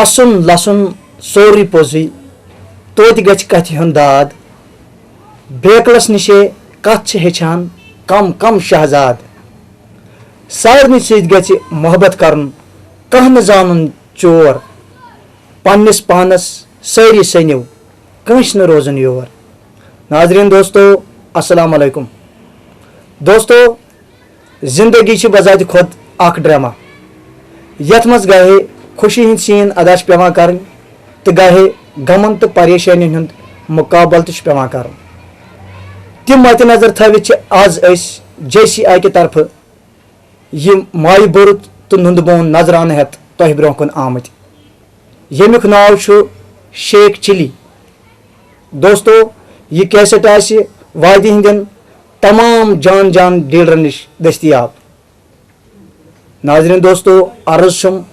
असन लसन सोरी पोजी तोत गछ कथि हुंद दाद बेकलस निशे कथ हेछान कम कम शहजाद सारनी सत गछ मोहब्बत करन कह न जानन चोर पन्निस पानस सारी सनिव कंस न रोजन योर। नाजरीन दोस्तों अस्सलाम वालेकुम दोस्तों, जिंदगी छ बजात खुद अख ड्रामा यथ मज गहे खुशी हिंद सीन अदा पेवान कर तो गहे गमन तो परेशानी हुंद मुकाबल तो पेवान कर। तम मद्द नजर थवित आज JCI के तरफ यह माय बुरुत तो नुंद बोन नजरान हेत तह ब्रोह कुन आमत यमुक नाव शेख चिली। दोस्तों यह कैसेट आसि वादी हिंदन तमाम जान जान डीलरन निश दस्तियाब। नाजरीन दोस्तों अर्ज छुम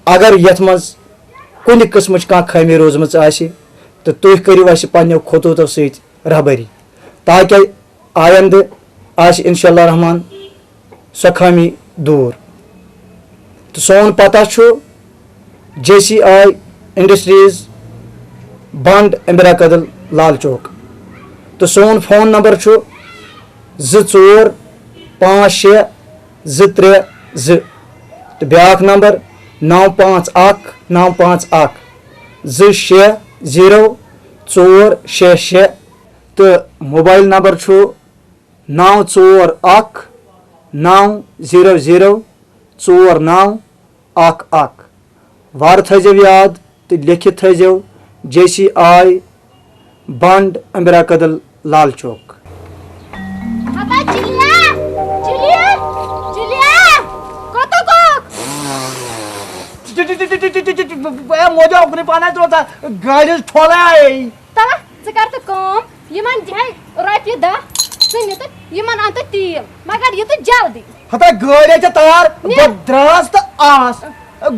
अगर यथ मज कुन किस्म कह खमी रोजम तो तुह करियो अस पन्नो खतूतो सत रहबरी ताकि आयंद आस इंशाअल्लाह रहमान सो खमी दूर। तो सोन पता JCI इंडस्ट्रीज बंड इंदिरा कदल लाल चौक। तो सोन फोन नंबर 245623 तो ब्याक नंबर 951 260 तो मोबाइल नंबर 941 900 4911 वार थो याद तो लिखित थो JCI बंड इंदिरा कदल लाल चौक। मोजा अपने पाना चलता गाड़ी ठोला ता से करते काम यमन जाय रोपये 10 सुन तो यमन अंत तेल मगर ये तो जल्दी हता गाड़ी छ तार बद्रास त आस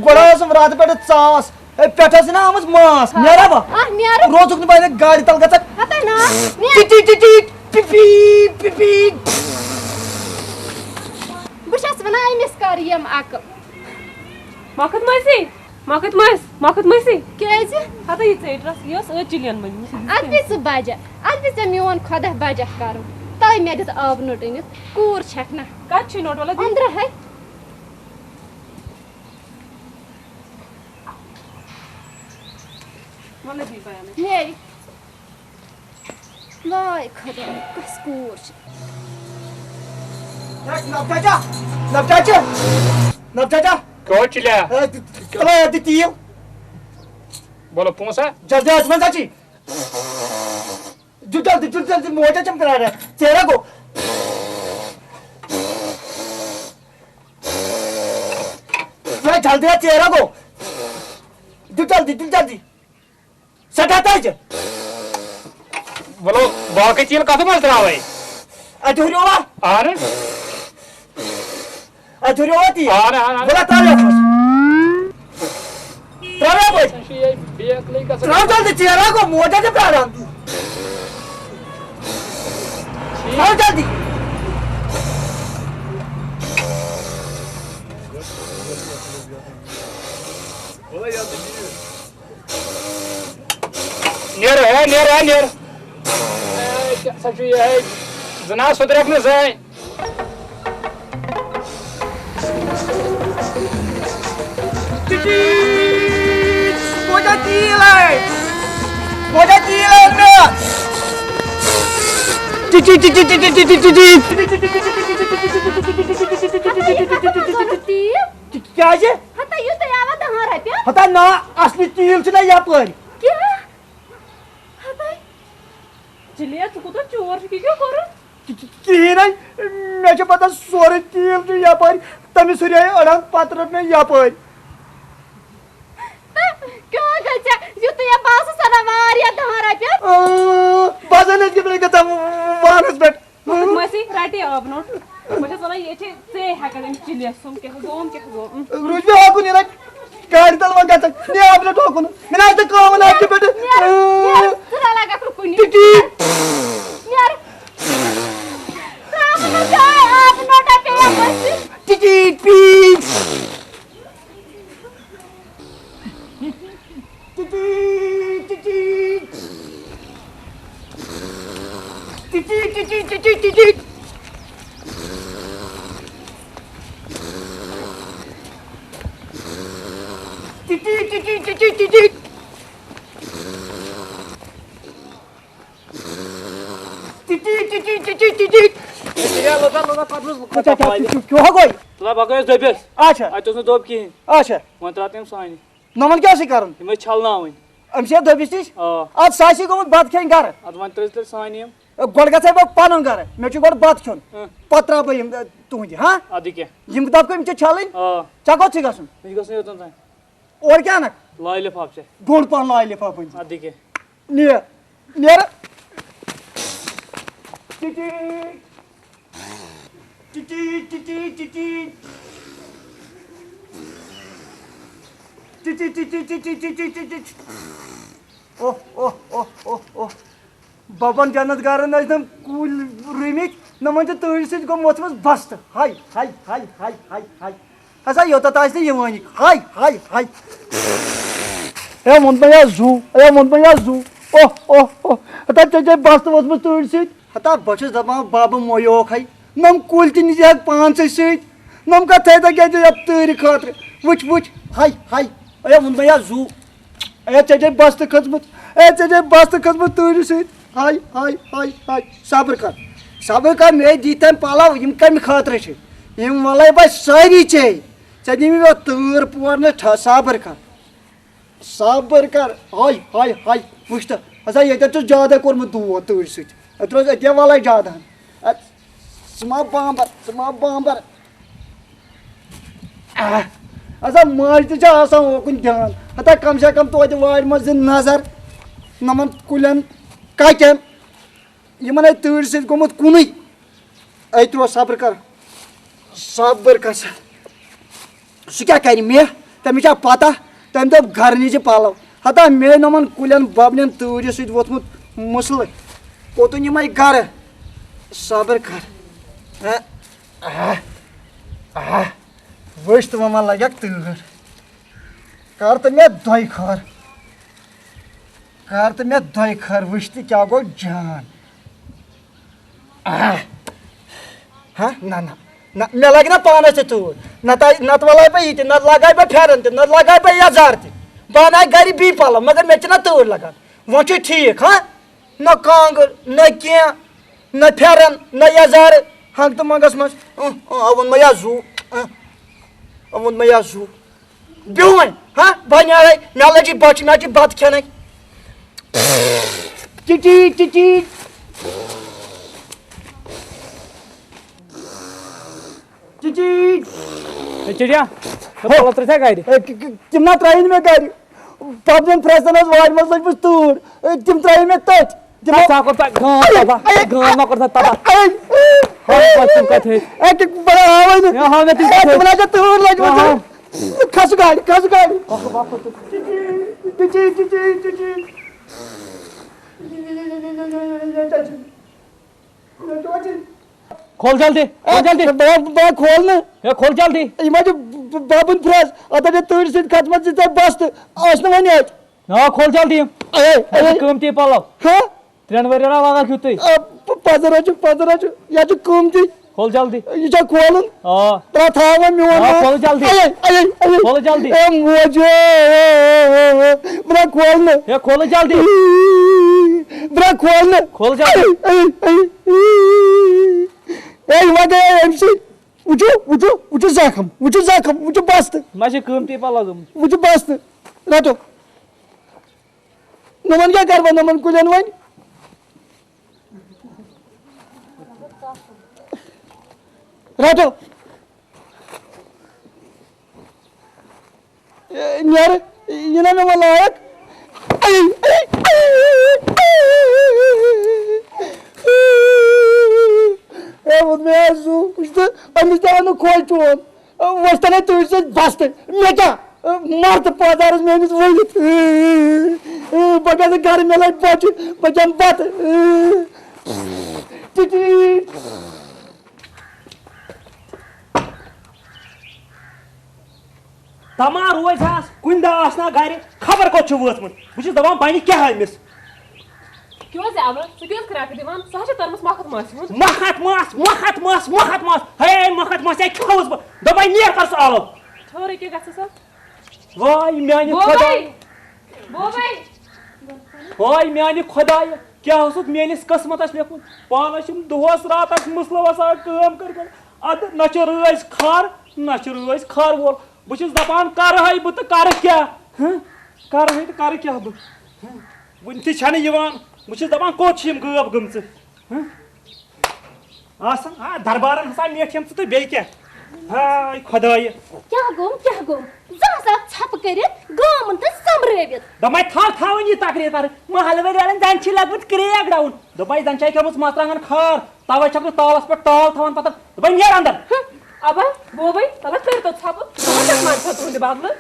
गोड़ास रात पे चास पेटस ना आमस मास मेरा बा मेरा रोजुक न बाय गाड़ी तल गत हता ना टी टी टी पिपी पिपी बशस वना मिस कर यम अक मखत मसी कैसे हता ये एड्रेस यस चिलियन मन अदबिस बाजा अदबिस मियोन खुदा बाजा कर तय मे दिस आब नोटन कूर छकना कत छ नोट वाला अंदर है वाला दी पाया मेरी लाय खुदा कस कूर छ नबचाचा क्या चिल्ला कला दी बोलो पोसा जल्दी आसमान चाची जल्दी मोटा चमकरा रहा है चेहरा को जल्दी चेहरा को जल्दी सटाता है बोलो बाकी चील कथ मज त्रे अधूरोवा आन अधूरोवा ती आन बोला ताले ताले बोल बेक ले का जल्दी चेहरा को मोटा चमकरा रहा हूं जल्दी नेर सचु ये जना सुधरक न जाय मोटा चील है ना क्या है हता यु तो आवा 10 रुपया हता ना असली चील छ ना यापर क्या हता चिलिया तू तो चोर की क्यों कर कहीं नहीं मैं जो पता सोरे चील छ यापर तमी सूर्य अड़ंग पात्र में यापर क्यों गचा यु तो या पास सनवार या 10 रुपया बाजन के बने कदम वानस बैठ मसी राटी अब नोट मुझे सोना ये छे से हैकन चिलिया सुम के गोम रोज में हाकू नहीं गाड़ी तल वंगा तक ने आपने ठोको ना मैंने आज तक काम ना के बेटे थोड़ा लगा कुनी टिटी यार काम न जाए आप नोटा पे बस टिटी पी तुला बघायच दबेस अच्छा اتھ اوس نہٕ دۄب کِہیٖنۍ अच्छा وۄنۍ ترٛاو تٔمۍ سانہِ नमन क्या करन یِم ٲسۍ چھلناوٕنۍ अम से दबिस नश آ अद सासी गोमुत बत खेन गर ادٕ वۄنۍ ترٛٲوزِ تیٚلہِ सانہِ یِم गोड गए बह पन गर मे गोड बत खेन पत त्रा बह तुहद हाँ ادٕ کیٛاہ यम दप कम चलन آ चा कत गन مےٚ چھُ گژھُن یوٚتن تانۍ और क्या नक لاے لِفاف ژےٚ बोड पहन लाय लिफाफ ادٕ کیٛاہ नेर ओह ओह ओह ओह ओह बबन जन्नत गारन नम कूल रुमित नमन तूर सत गो मोथमस बस्त हाय हाय हाय हाय हाय हाय हसा योत यवानी हाय हाय हाय ए मन बया जू ए मन बया जू ओह ओह ओह हता चे बस्त वसमस तूर सत हता बस दपा बाब मोयो खाई नम कुल तन पान सत नम का थे क्या तूर खतर वुच वुच हाय हाय ए मन बया जू ए चे बस्त खसमत ए चे बस्त खसमत तूर सत हाय हाय हाय हाय सब्र कर मे दी तम पलव यम कम खतर यम वल बस सारी चे ऐ दी मे तूर पोर सब्र कर हाय हाय हाय वुच तो हसा ये ज्यादा कोर्मुत दूध तूर सत अत वल ज्यादा समा बांबर हसा माज तुन ध्यान हता कम से कम तो वार मज नजर नमन कुलन कटन यमन तूर सत गोमुत कुन त्रो सब्र कर सह क्या कर मे तमिस पता तम दप घर नीचे पलव हता मे नमन कुलन बबन तूर सत वोथमुत मसल पोतुन यम गर सब्र कर वुच तो वह लगे तूर कर तो मे दो खर वुच तो क्या गो जान हाँ ना ना ना मे लगे ना पानस तूर नत वल बह ये नत लगाए बह फेरन न लगाए बह यजार बह अन गर बी पलव मगर मे ना तूर लगान वो ठीक हाँ न कांगर न क्या न फेरन न यजार हंग तो मंगस मज अवन मैं जू बिहुन हाँ बह न्यारे मे लगी बच मे बत खेन चिची चिची चिची चिड़िया पलव त्रेथा गर तम ना त्र मे गर पबन फ्रेसन वार मज लग तूर तम त्र मे तथ तूर लग खस गाड़ी खोल जल्दी खोल न खोल जल्दी बबन फ्रेस अत तूर सत खतमत बस्त वन हाँ खोल जल्दी कीमती पलव हाँ 3 वर लगा क्यों तुम पजर यह कीमती खोल जल्दी यह खोल खोल जल्दी खोल जल्दी मोजो बरा खोल ये खोल जल्दी बरा खोल खोल जल्दी वो जख्म वो बस्त मे कीमती पलव वो बस्त रटो नमन क्या कर नमन कुलन वन रटो नेर ये ना मे लायक अमिस दवान खोल चोन वस्तन तुर सत बस्त मे क्या मर्द पौधार मेस वलित बह घर मे लग बच बचन बत तमा रोज कुन दह आसना गर खबर कत वोतमुत बहुत दपान बन क्या अमिस क्यों ज़्यादा सो क्यों क्रैक दिवान सह छ तरमस मखत मास हे मखत मास ए खाउस दबाई नियर कर सालो थोरे के गछ स वाय म्यानी बोबाई बोबाई वाय म्यानी खुदाय क्या हसुत मेनिस किस्मतस लेखुन पानस दोहस रातस मुसलो वसा काम कर अद नचर रइस खार वोल बुछिस दपान कर है बत कर क्या कर है तो कर क्या ब वुनति छने यवान बुछिस दपान कोत छिम गब गमस आसन आ दरबारन हसा मेठम त बे क्या हाय खुदाय क्या गोम ज़ा छप करित गामन त समरवित दमाय थावन ये तकरे तार महलवरन जान छ लगबत क्रेक डाउन दबाई जान चाय कमस मात्रांगन खार तवे छक तालस पर ताल थवन पता दबाई नेर अंदर अब बोबाई तला कर तो छप तक मान छ तुंदे बाबल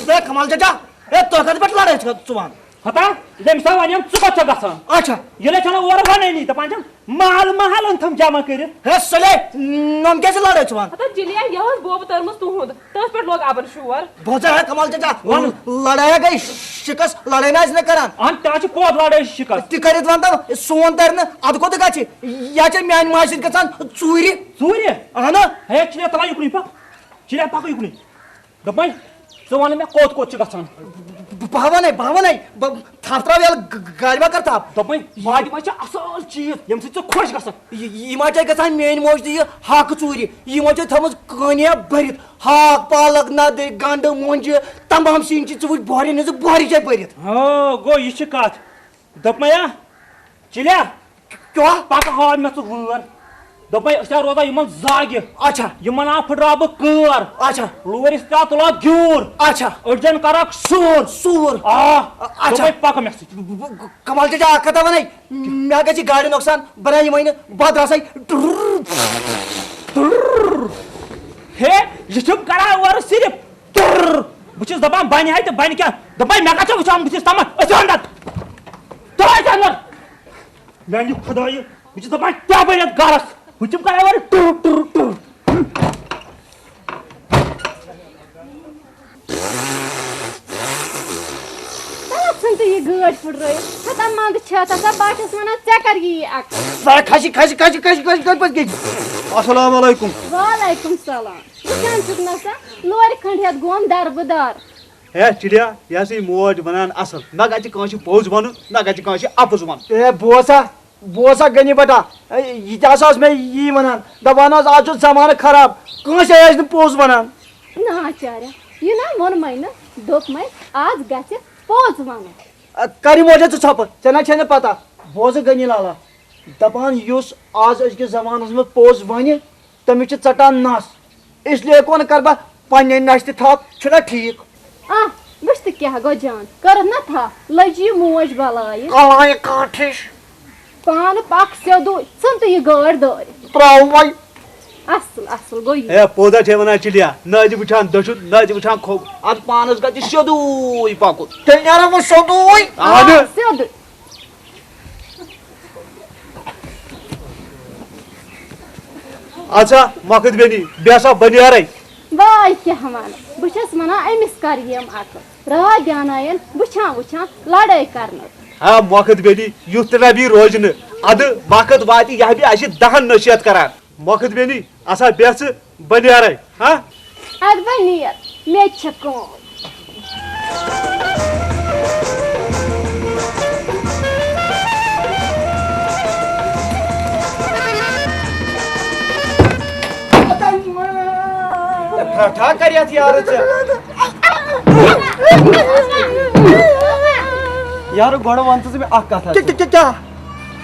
बे कमाल चाचा ए तो कद बट लड़े छ चुवान हता लेम सावनियम चुका छ गसन अच्छा येले छन ओर बने नी त पांचम महल अंथम जमा करे हे सले नम कैसे लड़े चुवान हता जिलिया यह बोब तरमस तुहुद तस पर लोग आबर शुवर भोजा है कमाल चाचा वन लड़ाया गई शिकस लड़े ना इसने करान अन ताच पोद लड़े शिकस ति करित वंत सोन तरन अद कोत गाची या चे म्यान माशिद गसान चूरी सूर्य आना हे चिले तला युकनी पक चिले पक युकनी दबाई जवान में कोत छ गसन भावन है थात्रा वेल गाड़ी में करता दबाई वाडी मा छ असल चीज यम से खुश गसन यमा चे गसान मेन मोज दी हाक चूरी यमा चे थमस कनिया भरित हाक पालक ना दे गंड मोंज तमाम सीन ची चुव बोरी ने बोरी चे भरित हां गो ये छ कत दपमया चिले क्या पक हा में च वर दबाई असा रोदा यमन जाग अच्छा यमन आ फडराब कर अच्छा लोर इस्ता तला ग्यूर अच्छा अर्जन करक सूर आ अच्छा दबाई पक में कमाल चाचा कथा बनाई मैं गची गाड़ी नुकसान बनाई महीने बाद रासाई हे ये छुप करा वर सिर्फ बुचिस दबान बानी है तो बानी क्या दबाई मैं का वचाम बुचिस तम अंदर तो अंदर मैं खुदाई बुचिस दबाई क्या बने गारस बुचिम करा वर टुर तो ये गाड़ फुट रही हता मंद छता सा बाटस वना चे कर ये अक सारा खसी कर गई अस्सलाम वालेकुम वालेकुम सलाम जान चुकना सा लोर खंडियत गोम दरबदार हे चिड़िया यह मोज बनान असल ना गि कह पोज वन ना गि कह अपुज वन ए बोसा गनी बटा ये में यी वनान दपान आज जमाना खराब कह पोज वनान ना चार्या ये ना मन मैन दोप मै आज गछ पोज वन करी मोजा छप चना छे पता बोज गनी लाला दपान युस आज अजक जमानस में पोज वन तमिस चटान नस इसलिए कौन कर बह पन्ने नश थप छुना ठीक आ वुछ त क्या गो जान कर न था लजी मोज बलाय कलाय काठिश पान पाक सेदु संत ये गाड़ दर त्राव वई असल गो हे पोदा छे वना चिड़िया नज बुछान दशु नज बुछान खो आज पानस गति सदुई पाकु तेयारा वो सदुई आद सेदु अच्छा मखद बेनी बेसा बनियारे वाय क्या हमारा बुछस मना अमिस कर यम अक रा जानायन बुछा लड़ाई करन हाँ मखद बेनी युत रबी रोजन अद वक्त वाति यह भी अश दहन नसीहत करान मखद बेनी असा बेस बनियारे हाँ अद बनियर मे छको ठा करिया थी यार यार गोड़ वन तो अख कथा क्या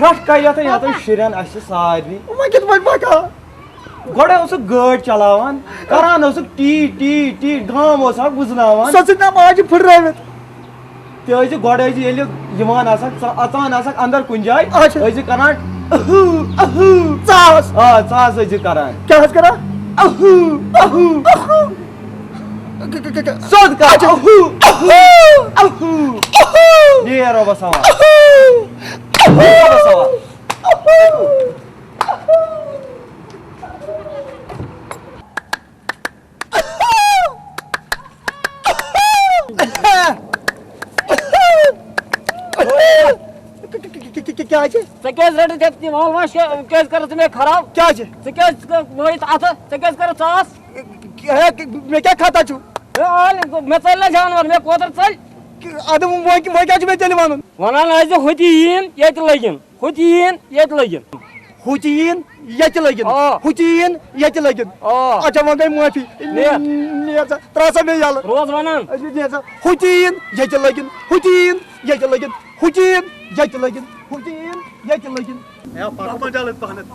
रट करिया था या तो शिरन अश सारी मैं कित बन पाका गोड़े उस गाड़ चलावन करान उस टी टी टी गाम उस गुजनावन सच ना आज फुर्रावित ते गोड़े येले यमान अचान अंदर कुन जाय करान चास चास करान क्या करा सोद का ये रो बसावा बसावा क्या है चे कैसे रेट थे वाल वाश कैसे कर तुम्हें खराब क्या है चे कैसे वही आता चे कैसे कर सास मैं क्या खाता छु मैं चल जानवर मैं कोतर चल अदम वो क्या छु मैं चले वानन वनान आज होती यीन येत लगन होती यीन येत लगन हुचीन यत लगन हुचीन यत लगन अच्छा वहां गई माफी ने त्रासा में याल रोज वनान हुचीन यत लगन हुचीन यत लगन हुचीन यत लगन हुचीन यत लगन ए पाक मन जालत पहनत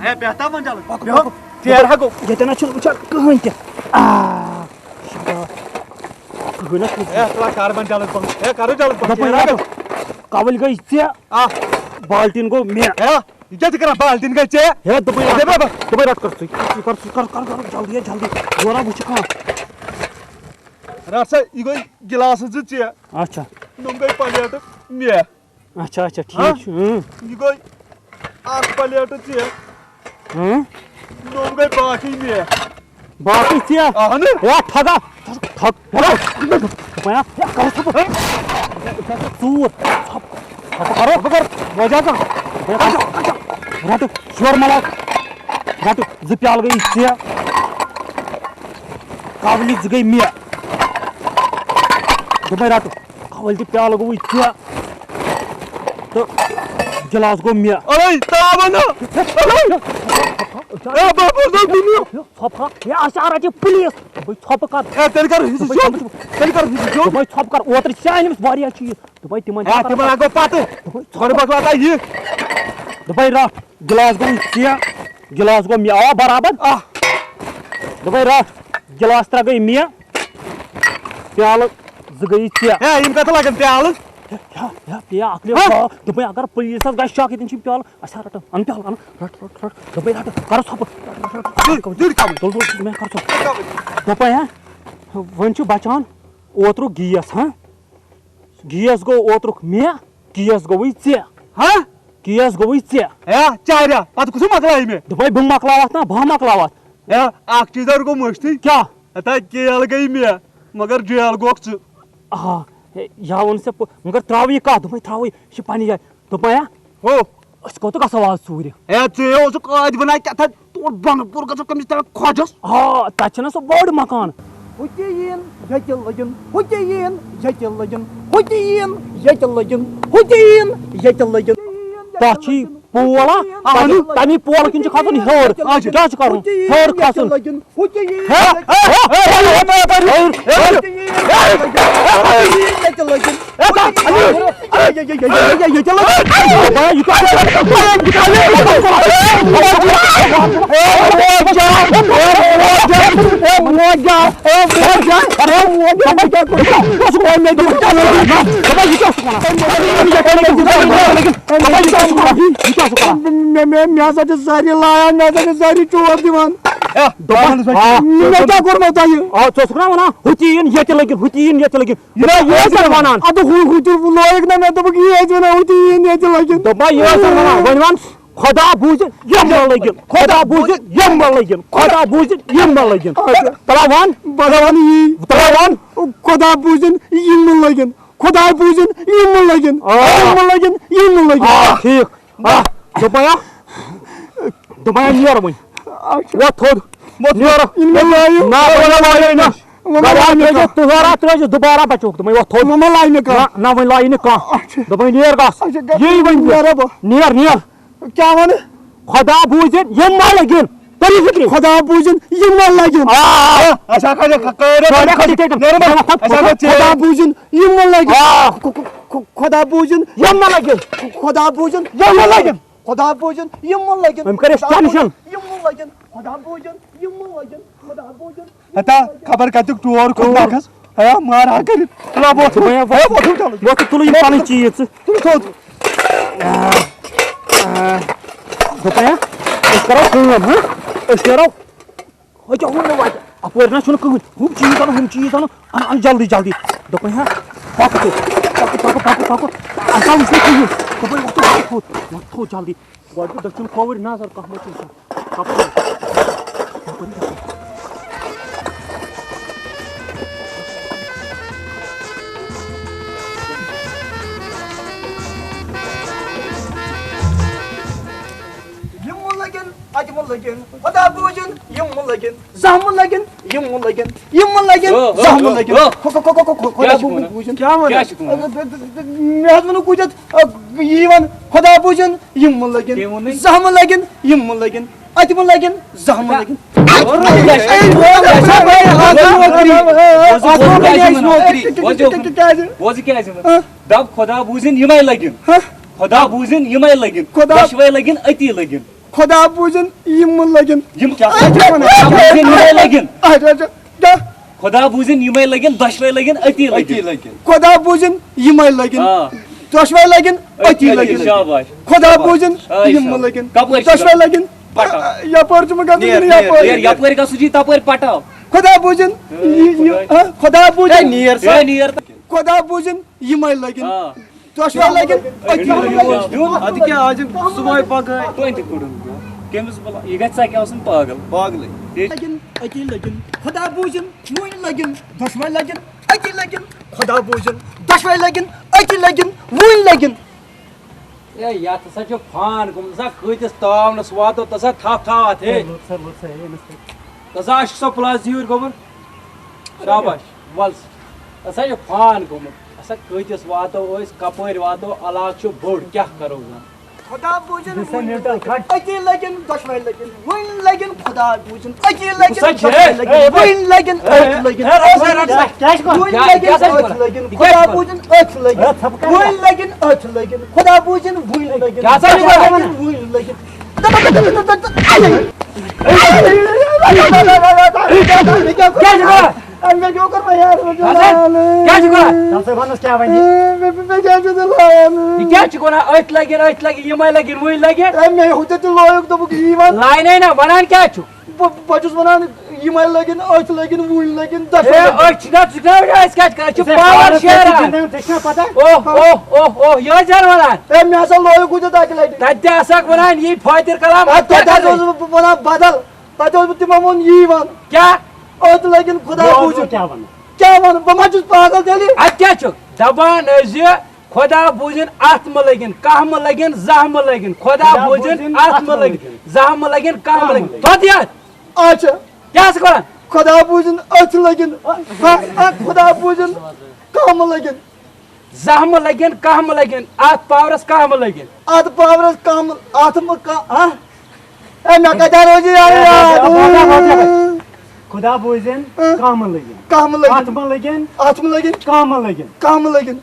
ए बेहता मन जालत फेर हगो यतना छु उछा कहन के ए तला कार मन जालत पहन ए कारो जालत पहन कावल गई चे बाल्टीन गो मे क्या करा बाल्टीन गई चे हे दुबई रट कर जल्दी जोरा बुछ का रासा इगो गिलास ज चे अच्छा नंगई प्लेट मे अच्छा ठीक इगो आक प्लेट चे नंगई बाकी मे बाकी चे ahne या ठगा ठग दुबई कर करो मजा का रट शोर मला रट ज प्याल गई चे कावली ज गई मे दुबई रट कावल ती प्याल गई चे तो गिलास गो मे अरे ताबना ए बाबू दो दुनिया छपका ये आशारा ची पुलिस दुबई छपका ए तेल कर दुबई छपकर ओतर शानिम वारिया चीज दुबई तिमन ए तिमन आगो पाते छोड़ बकवाता ये दुबई रट गिलास गो चे गिलास गो मे आ बराबर दुबई रट गिलास त्रा गई मे प्याल ज गई चे ए इम कत लगन प्याल या अकले दुबई अगर पुलिस ग शक दिन प्याल अच्छा रट अन प्याल अन रट दुबई रट कर छप मैं कर छप दुबई वन छु बचान ओतरु गैस गैस गो ओतरु मे गैस गई चे गैस गई चे ए चारिया पत कुछ मकलाई में दुबई बम मकलावत ना भा मकलावत ए आक चीजर को मस्ती क्या अता केल गई में मगर जेल गोक छु या उनसे मगर त्रावी का दुबई त्रावी छ पानी जाय दुबई हो उसको तो का सवाल सूर्य ए चे ओ जो काज बनाई क्या था तोड़ बन पुर का कमिस तरह खोजस हां तचना सो बड़ मकान हुचीन यत लगन हुचीन यत लगन हुचीन यत लगन हुचीन यत लगन ताची पोला तमी पोल किन खातन हेर क्या छ करू हेर खासन मैं सारी लाया मैं सारी चोर दीवान मैं क्या कर मत आइए आ तो सुना ना हुतीन ये लगे ये सर वनान अब हुती लोग ना मैं तो ये जो ना हुतीन ये लगे तो भाई ये सर वनान खुदा बूझ यम लगे खुदा बूझ यम लगे खुदा बूझ यम लगे तलावान बड़वानी तलावान खुदा बूझन यम लगे खुदा बूझन यम लगे ठीक दुबई नियर मुई वो थोड़ नियर ना वाला ना गवान तुहरा तुझे दोबारा बचो तुम वो थोड़ मम्मा लाइन का ना वो लाइन का दुबई नियर का यही बन नियर क्या वन खुदा बूझन ये मार लगिन तरी फिक्री खुदा बूझन ये मार लगिन अच्छा का खुदा बूझन ये मार लगिन खुदा बूझन ये मार लगिन खुदा बूझन खुदा बूझन यम लगन हम करे टेंशन यम लगन खुदा बूझन यम लगन खुदा बूझन अता खबर का तू और को नाखस है मार आ कर ला वो तुल ये पानी चीज तो दुपया इस करो काम इस करो हो जाओ ना वाट अपर ना सुन कहूं हम चीज अन जल्दी दुपया पाको असा उसने कहूं दुपया तो जल्दी वाट दक्षिण कोवर नजर कह मत अतम लगन खुदा बूजन यम लगन जहम लगन यम लगन जहम लगन खुदा बूजन क्या मैं वन कुजत यीवन खुदा बूजन यम लगन जहम लगन यम लगन अतम लगन जहम लगन दब खुदा बूजन यमै लगन खुदा बूजन यमै लगन दशवै लगन अति लगन खुदा बूजन यम लगन यम क्या बूजन यमै लगन खुदा बूजन यमै लगन दशवै लगन अति लगन खुदा बूजन यमै लगन दशवै लगन अति लगन शाबाश खुदा बूजन यम लगन दशवै लगन यपर तुम गन यपर का सुजी तपर पटाव खुदा बूजन खुदा बूजन नियर खुदा बूजन यमै लगन दशवै लगन अति लगन अद क्या आज सुबह पगै तो इंत कुडन केमस बोला ये गछ क्या आसन पागल लगन अति लगन खुदा बूजन वुन लगन दशवै लगन अति लगन खुदा बूजन दशवै लगन अति लगन वुन लगन या तसा जो फान गुम सा कइतिस तावनस वातो तसा थाप थात हे तसा सो प्लस यूर गोबर शाबाश वल्स तसा जो फान गुम तसा कइतिस वातो ओस कपर वातो अलाक छु बोड क्या करो खुदा बूजन अति लगन दशवै लगन वुन लगन खुदा बूजन अति लगन वुन लगन अति लगन खुदा बूजन अति लगन वुन लगन अति लगन खुदा बूजन वुन लगन क्या सर वुन लगन मैं क्यों कर यार क्या जुगा सबसे बनस क्या बनी मैं क्या चुकोना अत लगे यमै लगन वुन लगन मैं होते तो लोग तो यीवन लाइन है ना बनान क्या छु बचुस बनान यमै लगन अत लगन वुन लगन दश ए अच ना इसका कर छु पावर शेयर देखना पता ओह यो जर बनान ए मैं असल लोग को तो ताकि लाइट तत्ते असक बनान ये फातिर कलाम तो बना बदल तो तिमन यीवन क्या अत लगन खुदा बूजन क्या बन बमचुस पागल तेली अत क्या छु दबान अजि खुदा बूजन आत्म लगन कहम लगन जहम लगन खुदा बूजन आत्म लगन जहम लगन कहम लगन तो यार अच्छा क्या सकोला खुदा बूजन अत लगन खुदा बूजन काम लगन जहम लगन कहम लगन आत पावरस कहम लगन आत पावरस काम आत्म का ए मैं कदा रोज यार खुदा बूजन काम लगन आत्म लगन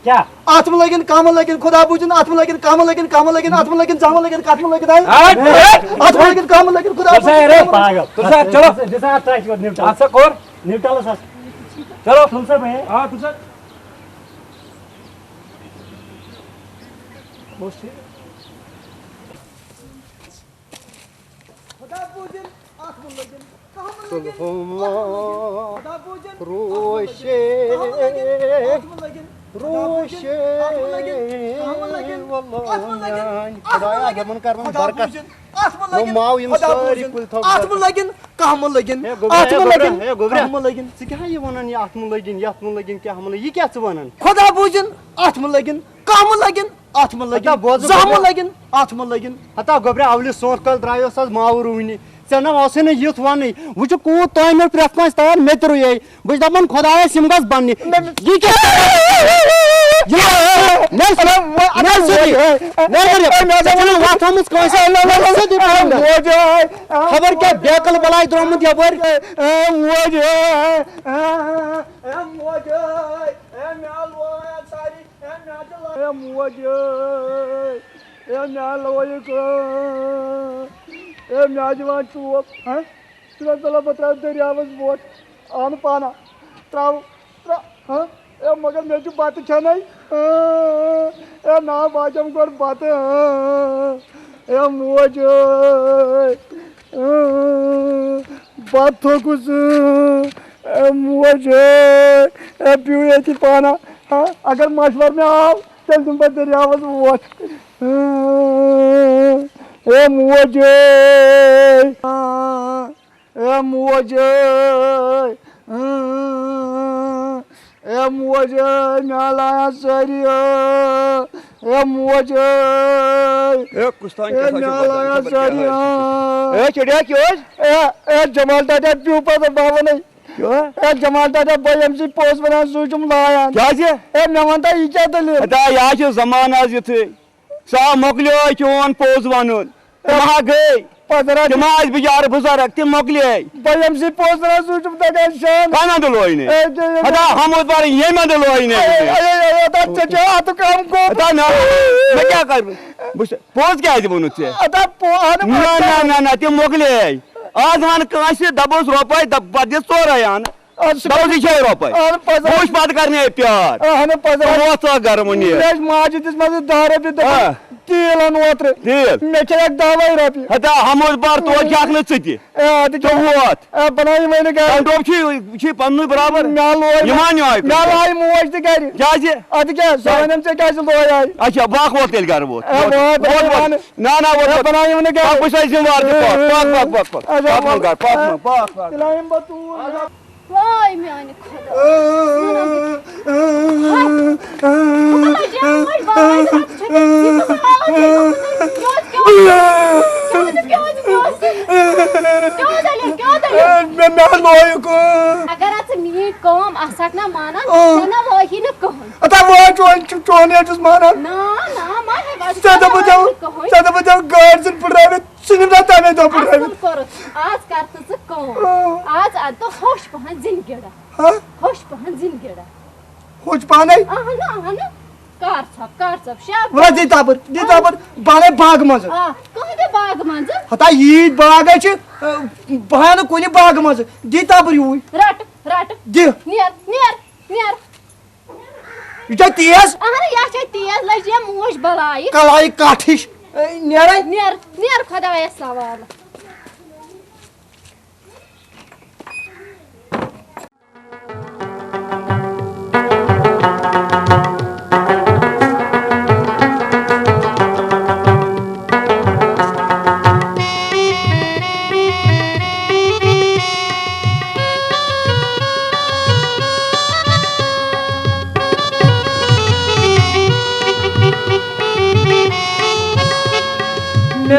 क्या आत्म लगन काम लगन खुदा बूजन आत्म लगन काम लगन आत्म लगन जाम लगन कात्म लगन आत्म लगन काम लगन खुदा पागल तुसा चलो जैसा ट्राई कर निपटा अच्छा कोर निपटालो सर चलो तुमसे मैं हां तुसा खुदा बूजन आत्म लगन रोशे खुदाया गमन करन बरकत माव यम सारी कुल थो आत्म लगन काम लगन काम लगन स क्या ये वनन ये आत्म लगन क्या हम ये क्या स वनन खुदा बूजन आत्म लगन काम लगन आत्म लगन जाम लगन आत्म लगन हता गोबरे आवली सोच कल द्रायो सज माव रुनी चना वसे न युथ वन वो कूत तम प्रेथ मस तैयार मे तो रुये बस दपन खुदाया सिम गस बन ये क्या खबर क्या बेकल बलाई द्रोमुत यपर मैं चोप चला बता दरियावस बोट आन पाना त्राव मगर मे बत खेन ना बाजम गोर बत मोज बत थोकुस मोज पीव ये पाना अगर मशवर में आव तेल तुम पे दरियावस वोट मोजे मोजे मोजे नाला सारी मोज जमाल दादा पीव पत बावन जमाल दादा बम पोस वन सुम लायान मे वन यह क्या दलील यह जमान आज युथे सा मोकलो चोन पोज वन गई तम आज बिचार बुजुर्ग तम मोकले बम पोस वन सुम दगान शान कह दिलोय हमद बार ये दिलोय कम को मैं क्या कर पोज क्या वोन ना तम मोकले आज वन दबोस रोपे पे चोर आन रोपे वुच पे करने प्यार घर माजिद मज 10 रपी तेल अन ओत्र मे दवाई रपी हमद बार तो वोत पन बराबर लाय मोज तह अद क्या वन क्या लोय अच्छा बाक वोत तेल घर वोत ना वाय मेरे खुदा अगर मी कम आसक ना माना ना वही न कहन अता वो चोन माना ना मा है गाड़ से पड़ावे सुनिदा तमे तो पड़ावे आज करत ज कम आज तो होश पहन जिनगेड़ा होश पहन जिनगेड़ा होश पाने आहना कार छप शाब वरा दीताबर बाले बाग मज कहदे बाग मज हता ई बाग छ बहान कोनी बाग मज दीताबर यू रट दे नियर इटा तेज या छ तेज लज ये मोश बलाई कलाई काठिश नियर खुदाया सवाल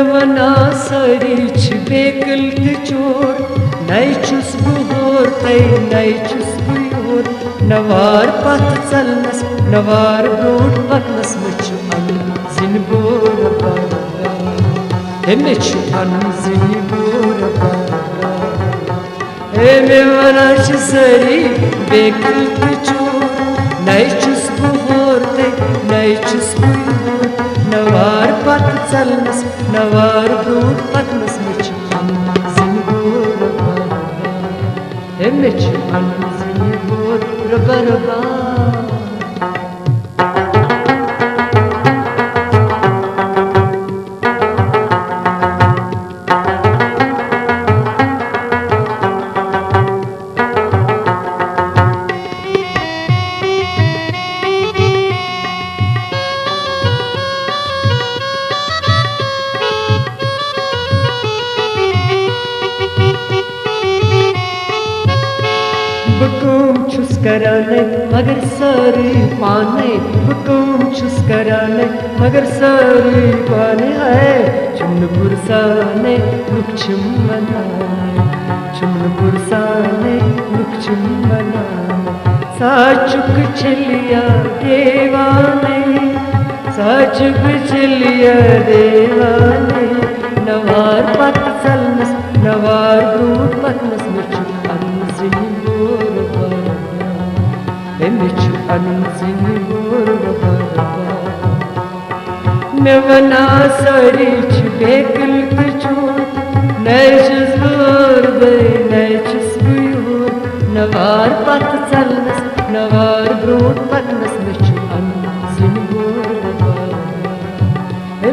वना सारी बेकल चोर नई चुस बोर तय नई चुस बोर नवार पथ चलनस नवार ब्रोट पकनस मच अन जिन बोर मच अन जिन बोर मे वना सारी बेकल चोर नई चुस बोर तय नई चुस बोर नवार पथ चलनस नवार ब्रोट पकनस मच अन जिन बोर मच अन जिन बोर रबा कराने मगर सारी पाने हुकुम छुस कराने मगर सारी पाने है चुन पुरसाने रुख चुम मनाए चुन पुरसाने रुख चुम मनाए साचुक चलिया देवाने साचुक चलिया देवाने नवार पत चलनस noir brute पतनस Muchu अनजिन bore Muchu अनजिन bore नवना सारी बेकल चोर नैचुस बोर नैचुस बोर नवार पत चलनस noir brute पतनस Muchu अनजिन bore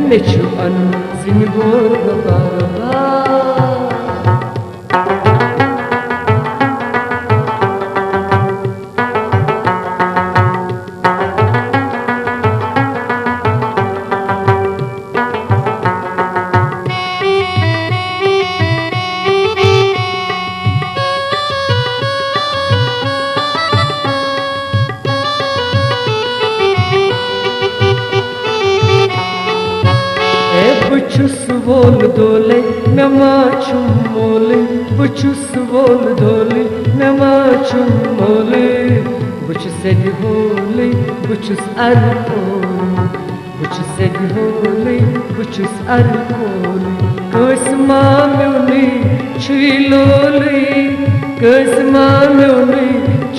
Muchu अनजिन bore बुछुस वोल दोले मैं माचुम मोले बुछुस वोल दोले मैं माचुम मोले बुछुस होले बुछुस अरकोले बुछुस होले बुछुस अरकोले कसमा म्योने छुई लोले कसमा म्योने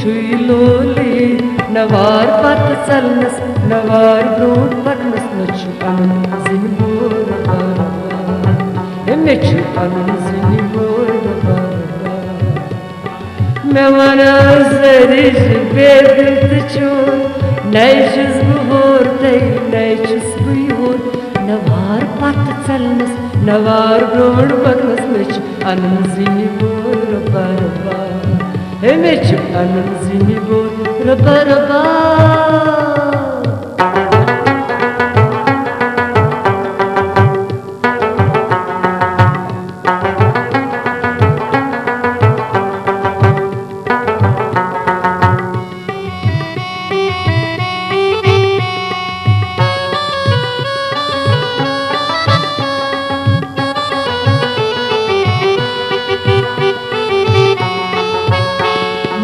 छुई लोले नवार पत चलनस नवार ब्रोट पटनस नछु अनन जिन बोर बारा मे छु अनन जिन बोर बारा मैं वना सरिश बेदिल चोर नैचुस बोर तै नैचुस बुयोर नवार पत चलनस नवार ब्रोट पटनस नछु अनन जिन बोर बारा मे छु अनन जिन बोर बारा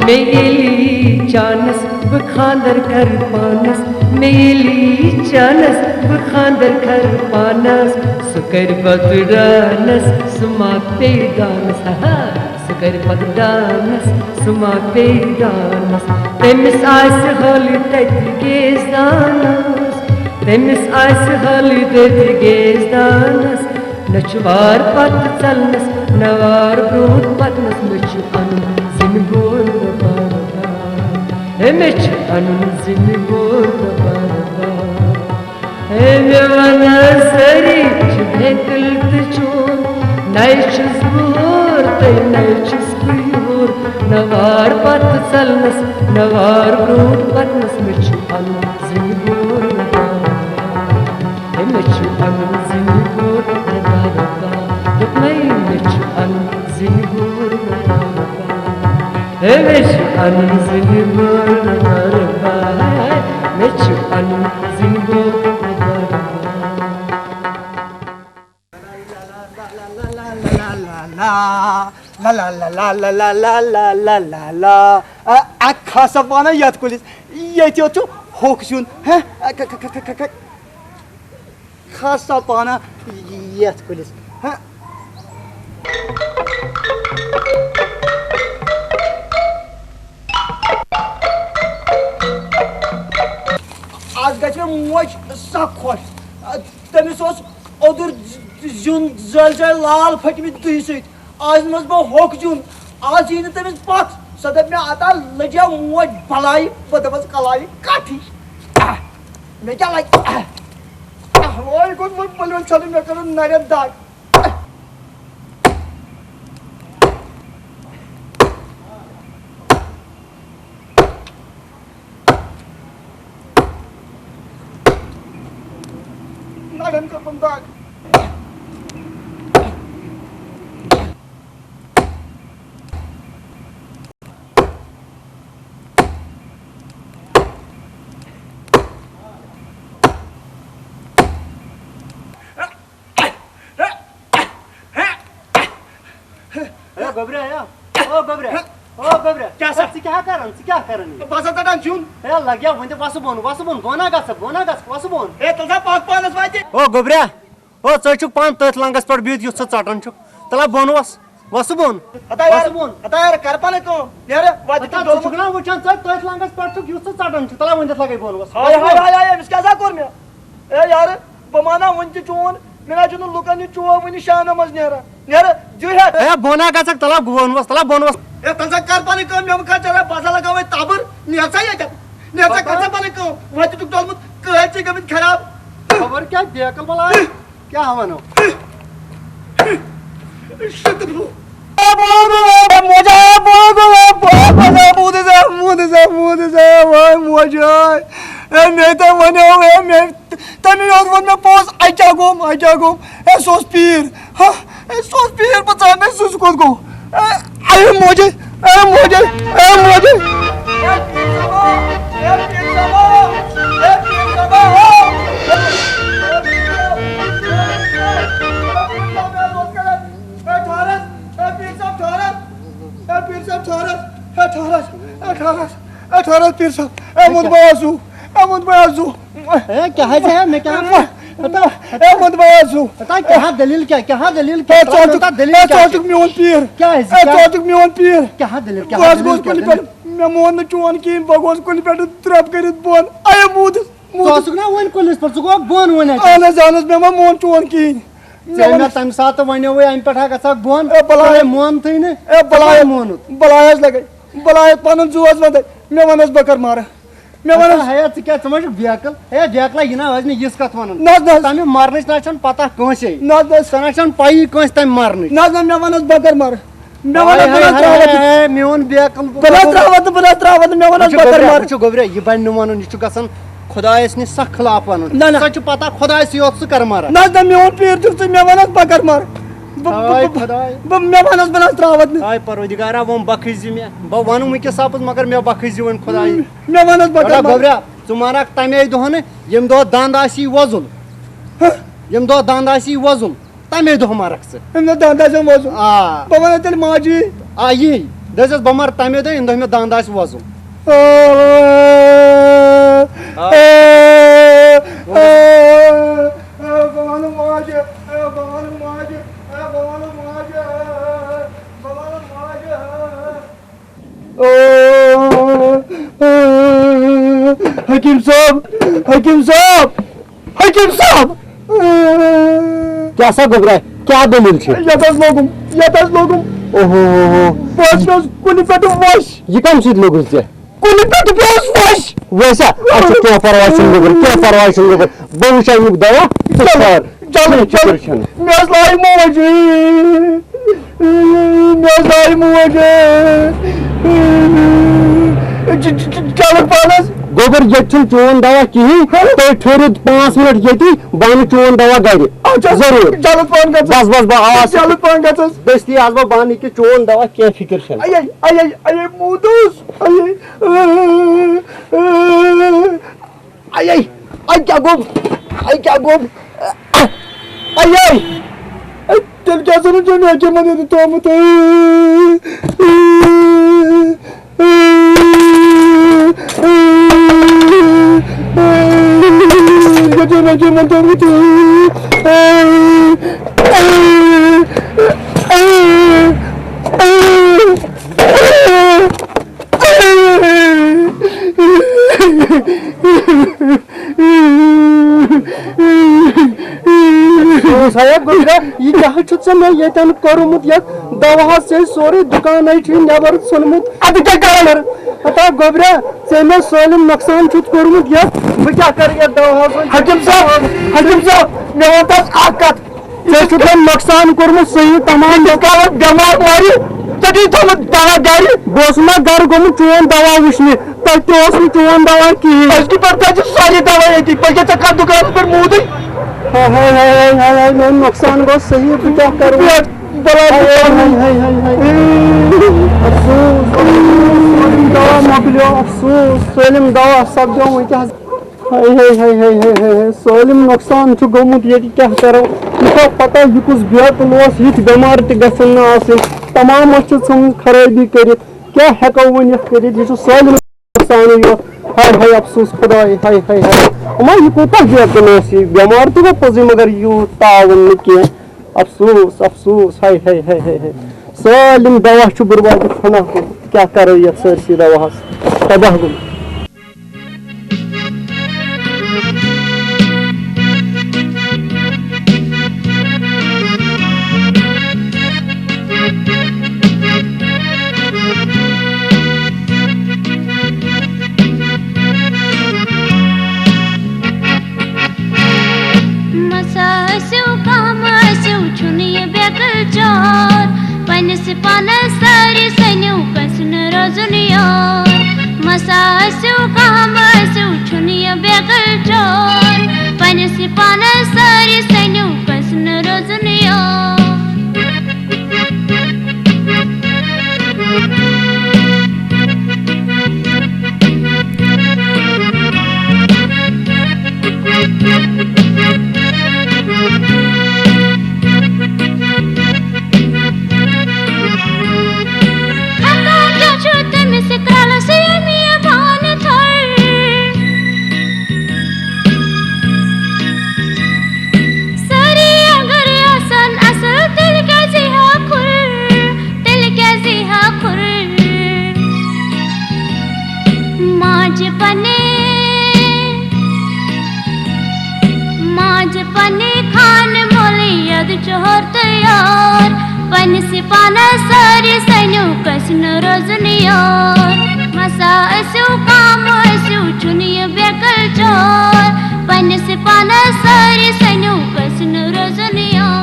मेली चानस बखांदर कर पानस मेली चानस बखांदर कर पानस सुकर बदरानस सुमा पेदानस सुकर बदरानस सुमा पेदानस तेमिस आस होली तत गेजदानस तेमिस आस होली तत गेजदानस नचवार पत चलनस नवार ब्रोट पतनस नचु अनु जिन बोल बारा मे छु अनु जिन बोल बारा मे वना सरी भेकल चोर नैचुस बोर तै नैचुस बुयोर नवार पत चलनस नवार ब्रोट पतनस मे छु अनु जिन बोल बारा मे छु अनु जिन बोल बारा मे छु अनु जिन बोल बारा मे छु अनु जिन बोल बारा मे छु अनु जिन बोल बारा ला ला ला ला ला ला ला ला ला ला ला खासा पाना याद कुलिस ये चो होकशुन है खासा पाना याद कुलिस है आज गज मोज सख खुश तमिस ओदुर जुन जल जल लाल फटमित दुह सत आज मज बह होक जुन आज यी तमिस पथ सो दप मे आता लजा मोज भलाई बह दपस कलाई काठी मे क्या लग वो कुछ पलवन चल मे कर नर दाग नरन का दाग गबरे आया ओ गबरे क्या सर क्या करन बस तटान चुन ए लग्या वंदे वस बोन बोना गस वस बोन ए तलसा पाक पानस वाते ओ गबरे ओ चचुक पान तथ लंगस पर बित युस चटन छु तला बोन वस बोन अता यार कर पाने को यार वाते तो चुगना वचन तथ लंगस पर छु युस चटन छु तला वंदे लगे बोन वस हाय इसका जा कोर मे ए यार बमाना वंति चोन मेरा जुन लुकन चो वनि शान मज नेर जो है ए बोना गसक तला बोन वस ए तलसा कर पाने को मे खा चला बाजा लगावे ताबर नेचा या नेचा कर पाने को वाते तू तलमुत कहचे गमित खराब खबर क्या देखल बला क्या हवनो शतबु मोजा बोगो मुदे वाय मोजा ए मे त वने मे तने और वन में पोस आइचा गोम ए सोस पीर हां ए सोस पीर बचा में सुस को आयो मोजे 18 पीर साहब अहमद बाजू क्या है मैं क्या अहमद बाजू क्या दलील क्या दलील चौटुक मियोन पीर क्या है चौटुक मियोन पीर क्या दलील क्या बस गोस कुल पे मैं मोन चोन की बगोस कुल पे त्रप करित बोन आय मूद सोसुक ना वन कुलिस पर सुगो बोन वन आनस मैं मोन चोन की मैं तम सात वनो वे अम पे गसा बोन बलाय मोन थी ने बलाय मोन बलायस लगे बलाय पन जोस वंद मैं वनस बकर मार मैं वनस है क्या समझ बेकल है बेकला यना आज ने यस कथ वनन न तमे मारनस ना छन पता कोसे न सना छन पाई कोस तम मारन न मैं वनस बकर मार मैं वनस मेन बेकल बना त्रावत मैं वनस बकर मार छु गोबरे ये बन नुमन नि छु गसन खुदायस नि सख खिलाफ वनन सच पता खुदायस योत स कर मार न मेन पीर तुम मैं वनस बकर मार मैं वनस बना त्रावत आय परवदिगारा वो बखजी में ब वनु मे के सापस मगर मैं बखजी वन खुदाई मैं वनस बकर मार गोबरे तुमारा तमे दोहन यम दो दांद आसी वजुल यम दो दांद आसी वजुल तमे दो मारक से यम दांद आसी वजुल आ बवन तेल माजी आई दजस बमर तमे दो इन दो में दांद आसी वजुल बवन माजी बवन माजी बवन माजी बवन माजी हकीम साहब क्या सा गोबरा क्या दलील छे यतस लोगुम ओहो बस कुनि पेट वश ये कम से लोगुल छे कुनि पेट वश वैसा अच्छा क्या परवाह गोबर बहुशा युग दवा चल मैं लाई मोजे चल पानस गोबर ये चोन दवा कहीं तो ठहरो 5 मिनट ये बन चोन दवा गर जरूर चल पान बस चल पान गस दस्ती आज बानी के चोन दवा क्या फिक्र छे आय मुदुस आय क्या गोब आय तेल क्या सुन जो मैं के मने तो मत जो मैं के मन तो मत साहब गोबरा ये क्या छुत से मैं ये तन करूमुत या दवा से सोरे दुकान आई थी नेबर सुनमुत अब क्या कर अता गोबरा से मैं सोलम नुकसान छुत करूमुत या मैं क्या कर या दवा से हकीम साहब मैं वापस आकत ये छुत नुकसान करूमुत सही तमाम का बीमार मारी तभी तो दवा गाड़ी बोसमा घर गोम चोन दवा विश्ने तोस चोन दवा की इसकी पड़ता है सारी दवा थी पके तक दुकान पर मुंह दी हाय मैं नुकसान गो सही क्या करूं अफसोस दवा मोकलियो अफसोस सोलम दवा सब जो वंकस हाय सोलम नुकसान छु गोमुत ये क्या करो तो पता ये कुछ बेत लोस ये बीमार ते गसन ना आसे तमाम सम खराबी कर क्या हेको वन कर ये सोलम नुकसान यो हाय अफसोस खुदाई हाय अमा ये कोता बेत लोस बीमार तो पजी मगर यू तावन के अफसोस हाय सोलम दवा छु बर्बाद खना क्या करो ये सरसी दवा तबाह गो सारी सन्यू कसन रोजुन यार मसासु कामसु छुनिया बेगल चोर पनस पान सारी सन्यू कसन रोजुन यार चोर तैयार पन्निस पानस सारी सन्यू कसन रोजन यार मसा असु काम असु चुनिय बेकल चोर पन्निस पानस सारी सन्यू कसन रोजन यार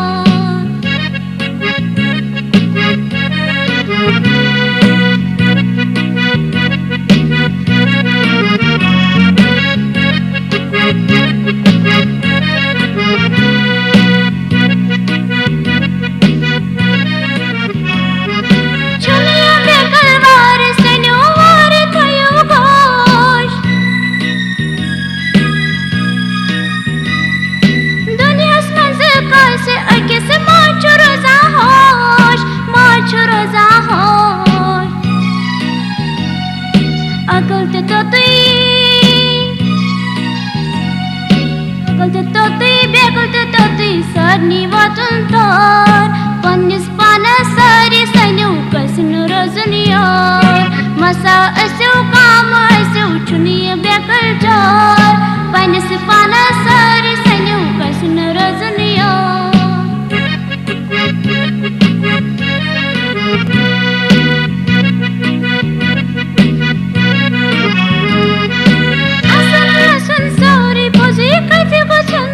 Sarni watan tar pannis pana sari sanyu kasin rozan yar masa asu kama asu chuniya bekal jar pannis pana sari sanyu kasin rozan yar asan asan sari pozi kafi gachan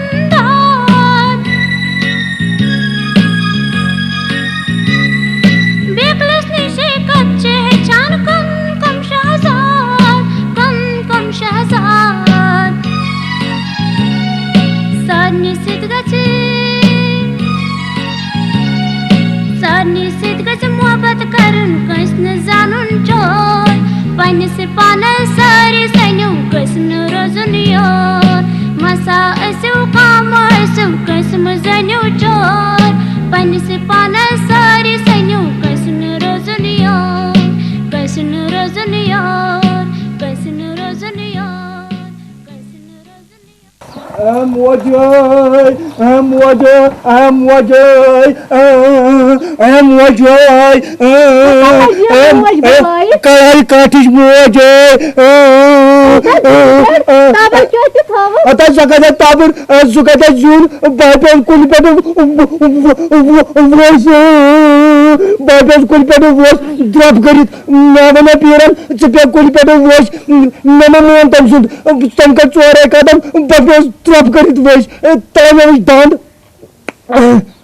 पन्निस पानस सारी सन्यू कसन रोजन यार मसा असु काम असु कसम जन्यू चोर पन्निस पानस सारी सन्यू कसन रोजन यार कसन रोजन यार कसन रोजन यार कसन रोजन Kay kaçış muacay. Ata zakada tabur zakada jun bypass kulipado voice bypass kulipado voice drop karit navana piran chapya kulipado voice nama montam sud sankat chore kadam bypass drop karit voice tamamış dand.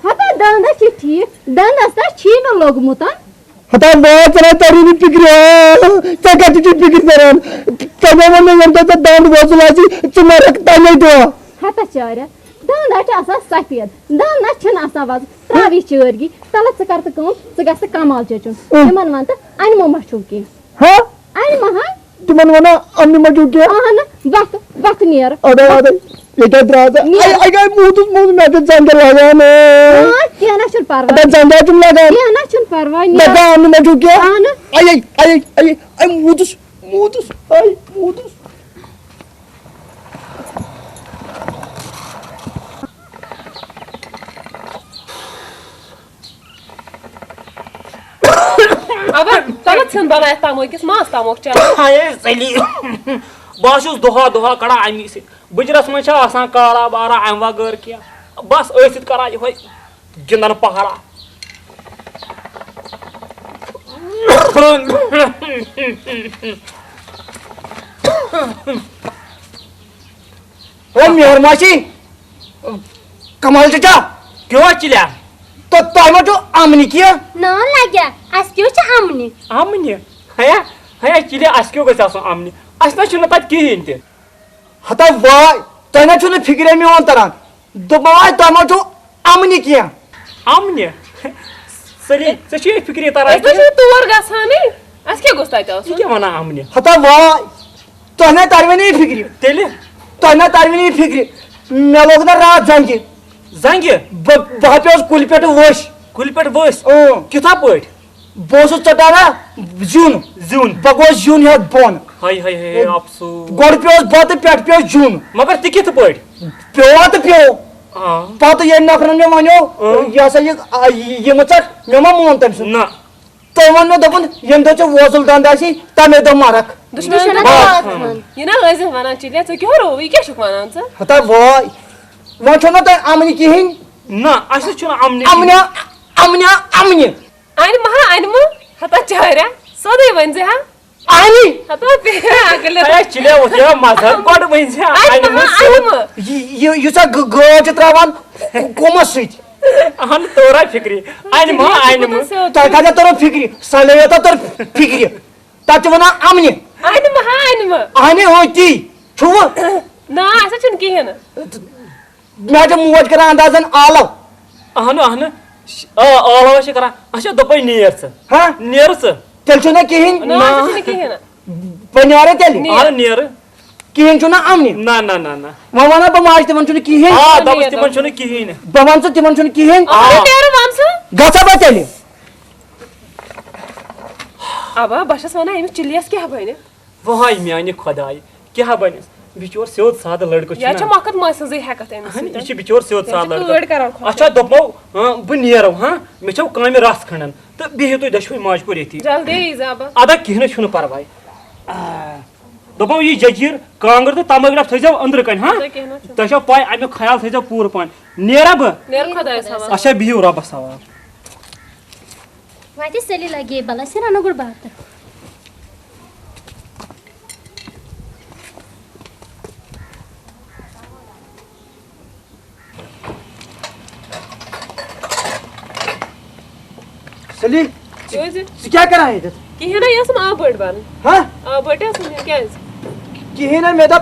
Hata danda çiti danda sta çino logmutan Hata bahçara tarini pikri çakatçı pikri taran tamamen yanda dand bozulası çımarak tanıydı. Hata çare danda asa safed danda çın asa vaz travi çörgi tala çıkartı kom çıgası kamal çöçün yaman vanta animo maçuki Ha animo ha tuman wana animo maçuki ana vakt niyer ada Yeter draza. Ay muhdus mehter zangar lagane. Ha kiyana çun parva. Ada zangar çun lagane. Kiyana çun parva niyer. Bada animo maçuki. Ana. Ay muhdus. Ay muhdus. Aber tana çın bana ettamok kis mas tamok çan. Hayır seli. Başus doha kara ami se. Bujras man cha asan kala bara amva gar kiya. Bas ösit kara hoy gindan pahara. O mehermashi Kamal chacha क्यों चिल्ला तो ताइमा जो आमनी किया No lagya askyo cha amni आमनी हया चिल्ले अस्क्यो गस आसो आमनी असना छुन तत किहिन ते हता वाय ताइना छुने फिक्रे में होन तरन दबाय ताइमा जो आमनी किया आमनी सली सची फिक्री तारा Es tu tur gasani askyo gostay ta क्या मना आमनी हता वाय ताइना तारवे नहीं फिक्री तेले ताइना तारवे नहीं फिक्री मैं लोग ना रात जाएंगे Zangi वहाँ पे उस कुलपेट वोश कुलपेट बस ओ किथा पट बोसो चटाना जून बगोस जून है बोन हाय अफसोस गोड़ पे उस बात पेट पे जून मगर ती किथ पट प्यो तो प्यो पात ये नखरन में मानो ये सा ये मचक मैं मा मोन तम ना तो वन में दपन यंदो च वोसल दांदासी तमे दो मारक Yine lazım bana çile to kyo ro ike şuk bana anta हता वाय वो छोना तो आमनी की हिन ना अस अमन अमन अन महा अनम हता चारा सोदे वन जे हा आनी हता पे अगले चिले वो मजहब कोड वन से अनम युसा गो त्रावान कोमस सत अहन तोरा फिक्री अनम तथा तोर फिक्री सले तर फिक्री तत वन अमन अनम अने होती छु ना ऐसा छन किहन मैं मोज कर अंदाजन आलो अहन आलो से करा अच्छा दपै नेर से हां नेर से तेल छु ना किहिन ना ऐसा छन किहन पन्यारे तेल अरे नेर किहिन छु ना अमन ना ना ना ना वना बमाज तिमन छु किहिन हां दब तिमन छु किहिन बमान छु तिमन छु किहिन तेरे वंश गसा बतेली अब बशस वना इम चिलियस क्या बने वहाय म्यानी खुदाय क्या बने बिचोर सेवत साद लड़को या छ मकत मसज हेकत एम ये बिचोर सेवत साद लड़को लड़को अच्छा दपो ब नेरो हां मे छौ कामे रास खणन तो बिहे तो दशवे माज को रेती जल्दी इजाबा अदा किहन छुन परवाय दपो ये जजीर कांगर तो तमगरा थजाव अंदर कन हां तशो पाय आमे ख्याल थजाव पूर पान नेरा ब नेर खुदाय सवा अच्छा बिहे रब सवा वाटी सेली लगे बला सिरा नगुर बात सली जोजे क्या कर रहा है इधर किहन यस आ बड बन हां आ बटे सुन क्या किहिन मे द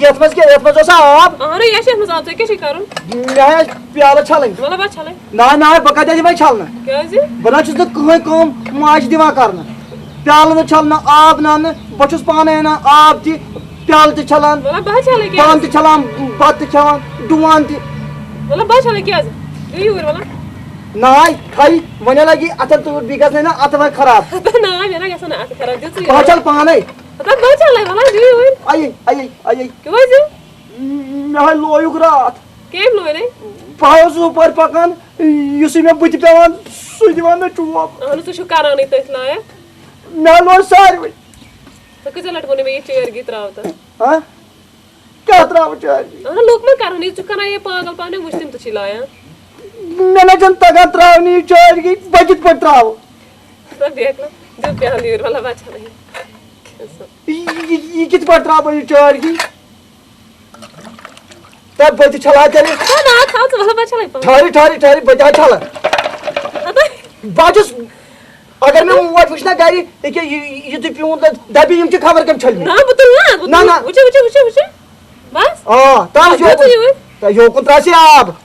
यतमस के यतमस ओसा आप अरे यश मस आप के करू मैं प्याला छलन मला बा छले ना बका दे मैं छलना क्या जी बना छु कोई काम माज दिवा करना प्याल न छलना आब ना बचुस पाने ना आब ती प्याल ते छलन मला बा छले क्या पान ते छलन बात ते छलन दुआन ते मला बा छले क्या जी ये मला नाय खाई वने लगी अत तो बिगस ना अत खराब ना मेरा कैसा ना खराब जो पाचल पाने पता बा छले मला जी आई क्यों जी मैं लोयुक रात केम लो ने पायस ऊपर पकन युसी में बुत पेवान सु दिवान चुप अनु तु छु करानी तसलाय मैं लो सारी तो के लटकोने में ये चेयर की त्रावत हां क्या त्राव चेयर अनु लोक में करानी चु कना ये पागल पाने मुश्तिम तो चिलाया मैंने जन तगा त्रावनी चेयर की बजट पर त्राव सब देख लो जो प्याल लीर वाला बात नहीं ये किस पर त्राव ये चेयर की तब बज चला चले ना था तो वाला बात चला ठारी बजा चला बाजस अगर मैं वो पूछना गाड़ी देखिए ये तो पियूं दबी इनकी खबर कम चल ना बतल ना उचे बस हां ता यो कुंत्रासी आप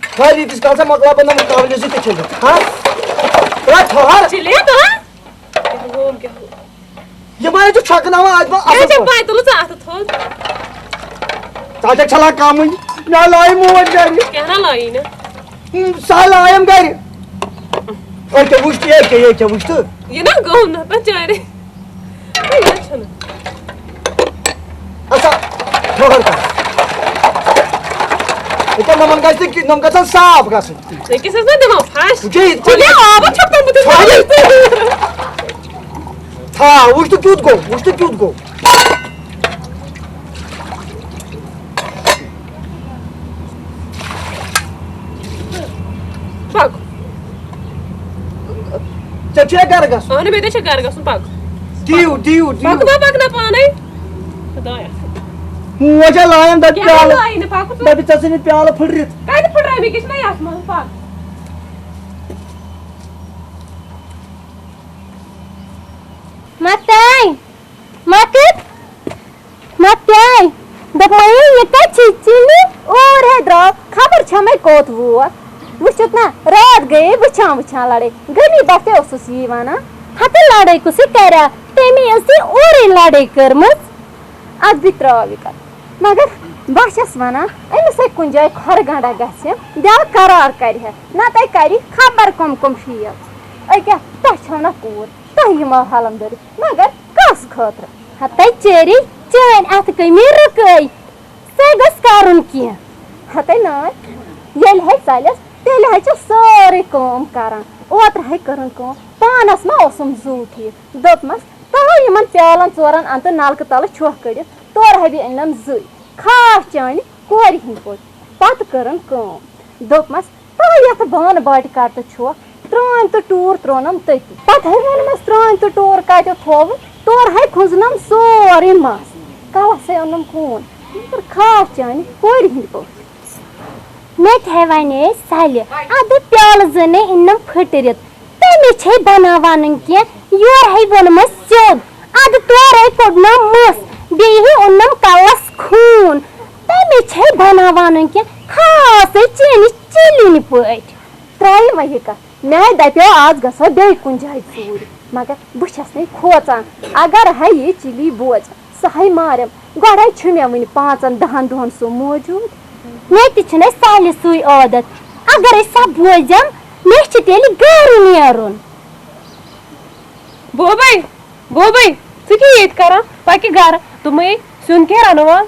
खाली किस का मकला बंदा मुकाबले से चल हां क्या ठहर चले तो घूम के ये मारे जो छकना हुआ आज ये जब पाए तो लुचा आता थोल ताजा चला काम ना लाई मोज गाड़ी क्या ना लाई ना साला आयम गाड़ी और क्या पूछती है क्या पूछते ये ना गो ना बेचारे ये अच्छा अच्छा ठहर का इतना नमन गाइस कि नम का साफ का से किसे ना दमा फास्ट जी चले अब छप्पन बुते था उस तो क्यूट गो पाक चचे gargas आने बेटे से gargas पाक दियो पाक ना पाने खुदाया मुझे लायन द प्याल लाई ने पाक तो बेबी चसे ने प्याल फुड़रित काय फुड़ रहा है भी किस नहीं आसमान पाक मताई दपाई ये का चिचिनी और है द्रा खबर छमे कोत वो वुचत ना रात गए वछा लड़े गनी बाते ओससी वाना हते लड़े कुसे करा तेमी ऐसे और लड़े करमस आज भी त्रावी कर मगर बाशस वाना एम से कुन जाय खर गांडा गसे दे करार करी है ना तय करी खबर कम शिया ए क्या तछना कोर तही मा हालम दर मगर कस खतर हते चेरी चैन अत कमी रकई से गस कारुन किया हते ना येल है सालस तेल है सारे काम करान ओत्र है करन काम पानस मा ओसम जूठी दोपमस तलो यमन प्यालन चोरन अंत नालक तल छोह कड़ि तोर है भी अनम जुई खास चान कोर हिन पोट पत करन कम दोपमस तो यत बान बाट कत छो त्रान तो टूर त्रोनम तति पत है वनमस त्रान तो टूर कत थोव तोर है खुजनम सोरे मस कवस से ओनम खून पर खास चान कोर हिंद पो मे थे वने साले अद प्याल जने इनम फटरित तमे छे बनावान के योर है वनमस सेद अद तोर है कोडना मस बेही ओनम कलस खून तमे छे बनावान के खास चेन चिलिन पट त्राय महिका मैं दप्यो आज गसो बे कुन जाय सूर मगर बुछस नहीं खोचान अगर है ये चिली बोझ सही मारम गड़ाई छु मे वन 5-10 दोहन सो मौजूद मे तिछने साले सुई आदत अगर सब बोझम मे छ तेल घर नेरुन बोबई तुकी येत करा पाकी घर तुम्हें सुन के रनवास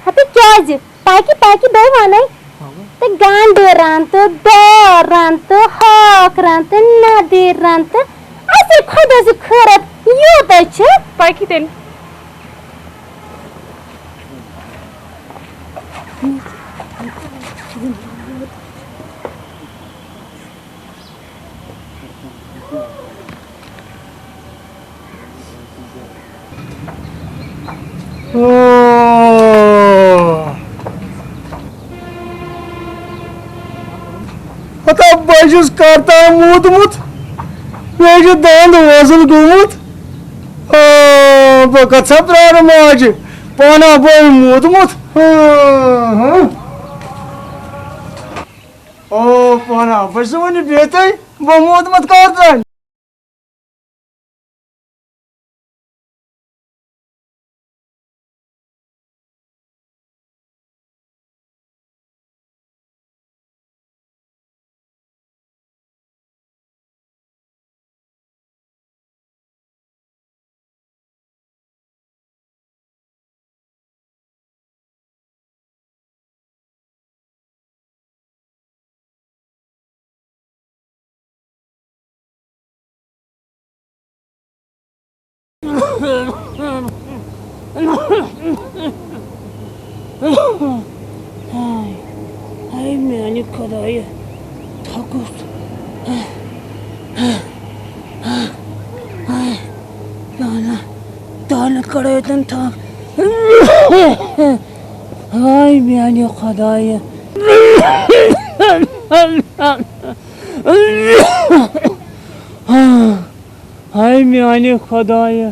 हपे क्या पाकी बे वाने ते गांड रांत दार रांत हाक रांत नदी रांत ऐसे खुदा से खरत यूत छ पाकी तेल पता बजुस करता मूतमुत मे दांद वजन गुमुत बह कथा प्रार माज पाना बह मूतमुत ओ पाना बस वन बेत बह मूतमुत करता Ay meani kadaya takus. Dana kadayadan tak. Ay meani kadaya. Ay meani kadaya.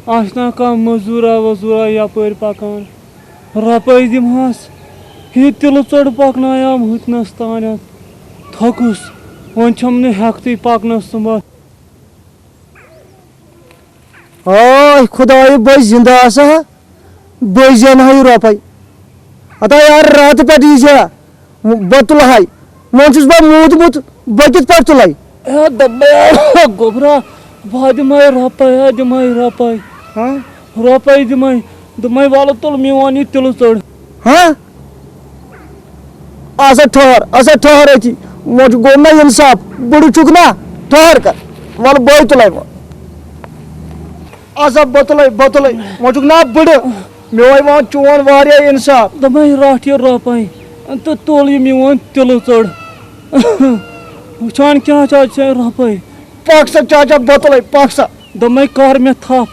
Aşna ka muzura yapar pakan. Rapay dimhas. Hit til चढ़ पकनायाम हुतनस तानत थकुस वन छमने हकती पकनस सुमा ओय खुदाई बे जिंदा आसा बे जन है रोपाई अता यार रात पे दीजे बतुल है मंचुस बा मूत बकित पर तुलाई ए दब्बे गोबरा बाद में रोपाई हां रोपाई दमई वाला तुल मेवानी तिल चढ़ हां आसा ठहर है मोज गोना इंसाफ बड़ू चुकना ठहर कर वाल बोय तुलाई आसा बतलाई मोजुक ना बड़ मेवाई वा चोन वारिया इंसाफ दमई राठिय रोपाई तो तोल ये मेवान तिल चढ़ वुचान क्या चाचा रोपाई पाकसा चाचा बतलाई पाकसा दमई कार में थाप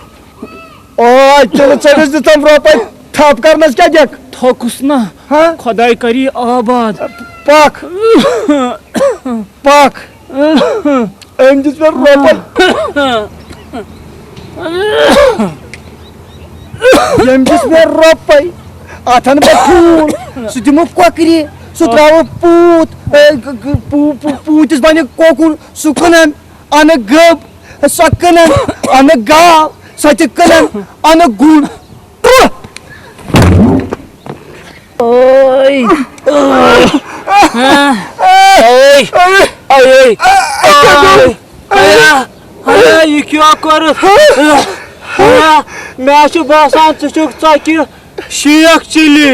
ओय तिल चढ़स दितम रोपाई थाप करनस क्या जक थकुस ना हां खुदाई करी आबाद पाक एम जिस पर रोपाई एम जिस पर रोपाई आथन पे फूल सुदिमो कोकरी सुत्राव पूत बने कोकुर सुकनन अन गब सकनन अन गाव सचकनन अन गुड़ ओय ये क्या कर मैं बासान चुक शेख चिली